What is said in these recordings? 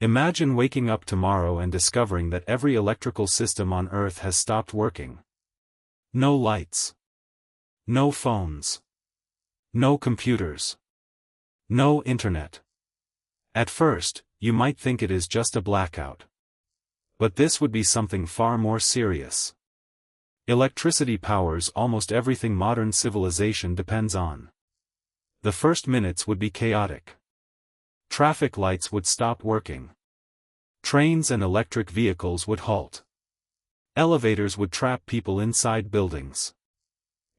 Imagine waking up tomorrow and discovering that every electrical system on Earth has stopped working. No lights. No phones. No computers. No internet. At first, you might think it is just a blackout. But this would be something far more serious. Electricity powers almost everything modern civilization depends on. The first minutes would be chaotic. Traffic lights would stop working. Trains and electric vehicles would halt. Elevators would trap people inside buildings.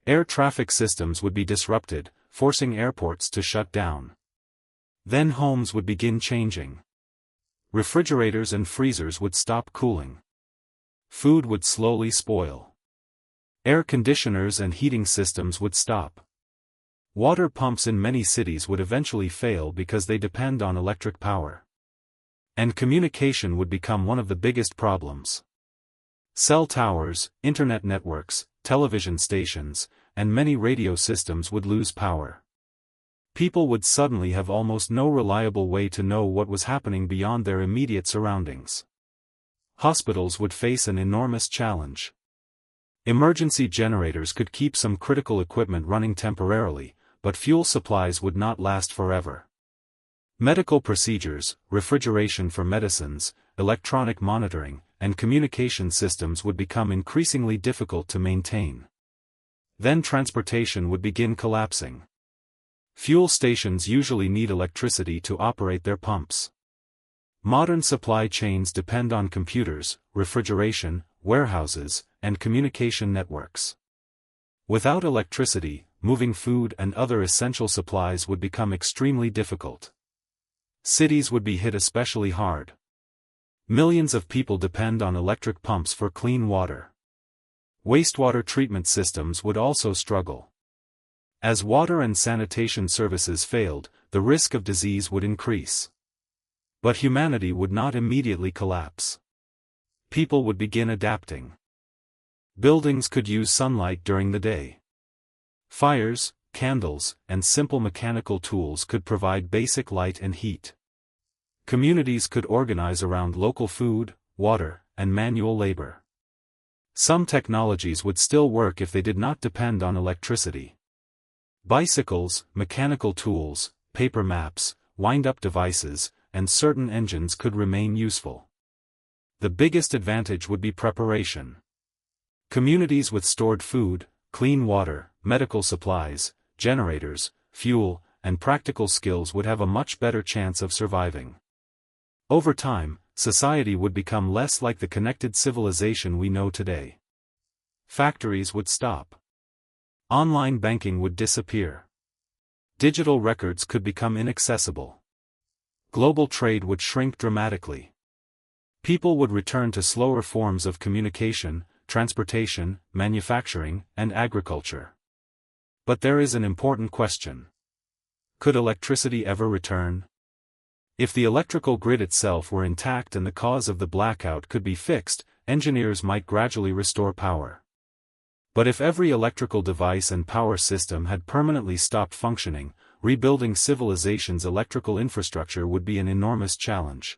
Air traffic systems would be disrupted, forcing airports to shut down. Then homes would begin changing. Refrigerators and freezers would stop cooling. Food would slowly spoil. Air conditioners and heating systems would stop. Water pumps in many cities would eventually fail because they depend on electric power. And communication would become one of the biggest problems. Cell towers, internet networks, television stations, and many radio systems would lose power. People would suddenly have almost no reliable way to know what was happening beyond their immediate surroundings. Hospitals would face an enormous challenge. Emergency generators could keep some critical equipment running temporarily, but fuel supplies would not last forever. Medical procedures, refrigeration for medicines, electronic monitoring, and communication systems would become increasingly difficult to maintain. Then transportation would begin collapsing. Fuel stations usually need electricity to operate their pumps. Modern supply chains depend on computers, refrigeration, warehouses, and communication networks. Without electricity, moving food and other essential supplies would become extremely difficult. Cities would be hit especially hard. Millions of people depend on electric pumps for clean water. Wastewater treatment systems would also struggle. As water and sanitation services failed, the risk of disease would increase. But humanity would not immediately collapse. People would begin adapting. Buildings could use sunlight during the day. Fires, candles, and simple mechanical tools could provide basic light and heat. Communities could organize around local food, water, and manual labor. Some technologies would still work if they did not depend on electricity. Bicycles, mechanical tools, paper maps, wind-up devices, and certain engines could remain useful. The biggest advantage would be preparation. Communities with stored food, clean water, medical supplies, generators, fuel, and practical skills would have a much better chance of surviving. Over time, society would become less like the connected civilization we know today. Factories would stop. Online banking would disappear. Digital records could become inaccessible. Global trade would shrink dramatically. People would return to slower forms of communication, transportation, manufacturing, and agriculture. But there is an important question. Could electricity ever return? If the electrical grid itself were intact and the cause of the blackout could be fixed, engineers might gradually restore power. But if every electrical device and power system had permanently stopped functioning, rebuilding civilization's electrical infrastructure would be an enormous challenge.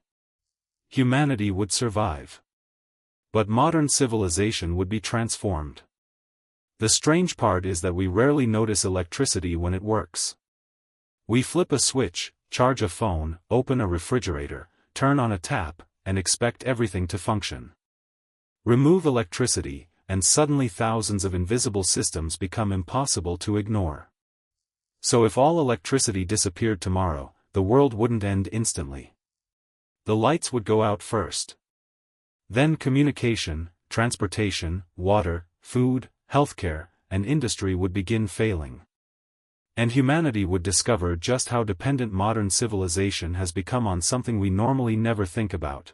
Humanity would survive. But modern civilization would be transformed. The strange part is that we rarely notice electricity when it works. We flip a switch, charge a phone, open a refrigerator, turn on a tap, and expect everything to function. Remove electricity, and suddenly thousands of invisible systems become impossible to ignore. So if all electricity disappeared tomorrow, the world wouldn't end instantly. The lights would go out first. Then communication, transportation, water, food, healthcare, and industry would begin failing. And humanity would discover just how dependent modern civilization has become on something we normally never think about.